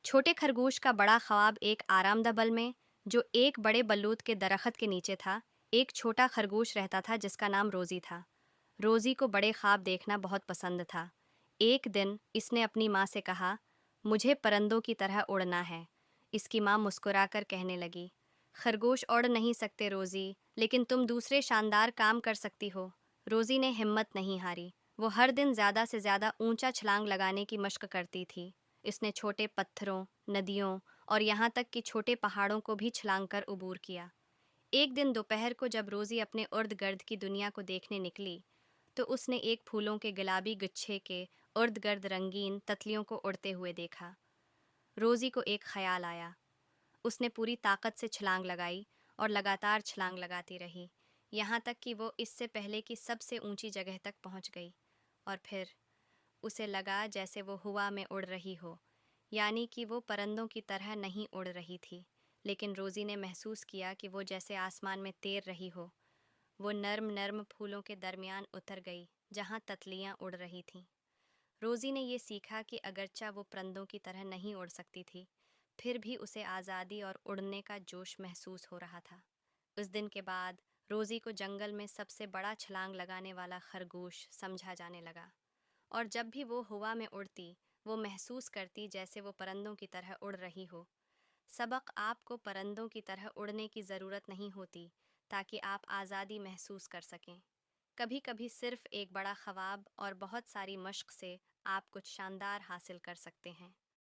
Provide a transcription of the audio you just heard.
छोटे खरगोश का बड़ा ख्वाब एक आरामदा बल में, जो एक बड़े बलूत के दरख्त के नीचे था, एक छोटा खरगोश रहता था जिसका नाम रोज़ी था। रोज़ी को बड़े ख्वाब देखना बहुत पसंद था। एक दिन इसने अपनी माँ से कहा, मुझे परिंदों की तरह उड़ना है। इसकी माँ मुस्कुराकर कहने लगी, खरगोश उड़ नहीं सकते रोज़ी, लेकिन तुम दूसरे शानदार काम कर सकती हो। रोज़ी ने हिम्मत नहीं हारी। वो हर दिन ज़्यादा से ज़्यादा ऊंचा छलांग लगाने की मशक करती थी। इसने छोटे पत्थरों, नदियों और यहाँ तक कि छोटे पहाड़ों को भी छलांग कर उबूर किया। एक दिन दोपहर को जब रोज़ी अपने इर्द गिर्द की दुनिया को देखने निकली, तो उसने एक फूलों के गुलाबी गुच्छे के इर्द गिर्द रंगीन तितलियों को उड़ते हुए देखा। रोज़ी को एक ख्याल आया। उसने पूरी ताकत से छलांग लगाई और लगातार छलांग लगाती रही, यहाँ तक कि वो इससे पहले कि सबसे ऊंची जगह तक पहुँच गई। और फिर उसे लगा जैसे वो हवा में उड़ रही हो, यानी कि वो परिंदों की तरह नहीं उड़ रही थी, लेकिन रोज़ी ने महसूस किया कि वो जैसे आसमान में तैर रही हो। वो नर्म नर्म फूलों के दरमियान उतर गई जहाँ तितलियाँ उड़ रही थीं। रोज़ी ने ये सीखा कि अगरचा वो परिंदों की तरह नहीं उड़ सकती थी, फिर भी उसे आज़ादी और उड़ने का जोश महसूस हो रहा था। उस दिन के बाद रोज़ी को जंगल में सबसे बड़ा छलांग लगाने वाला खरगोश समझा जाने लगा। और जब भी वो हवा में उड़ती, वो महसूस करती जैसे वो परिंदों की तरह उड़ रही हो। सबक: आपको परिंदों की तरह उड़ने की ज़रूरत नहीं होती ताकि आप आज़ादी महसूस कर सकें। कभी कभी सिर्फ एक बड़ा ख्वाब और बहुत सारी मश्क से आप कुछ शानदार हासिल कर सकते हैं।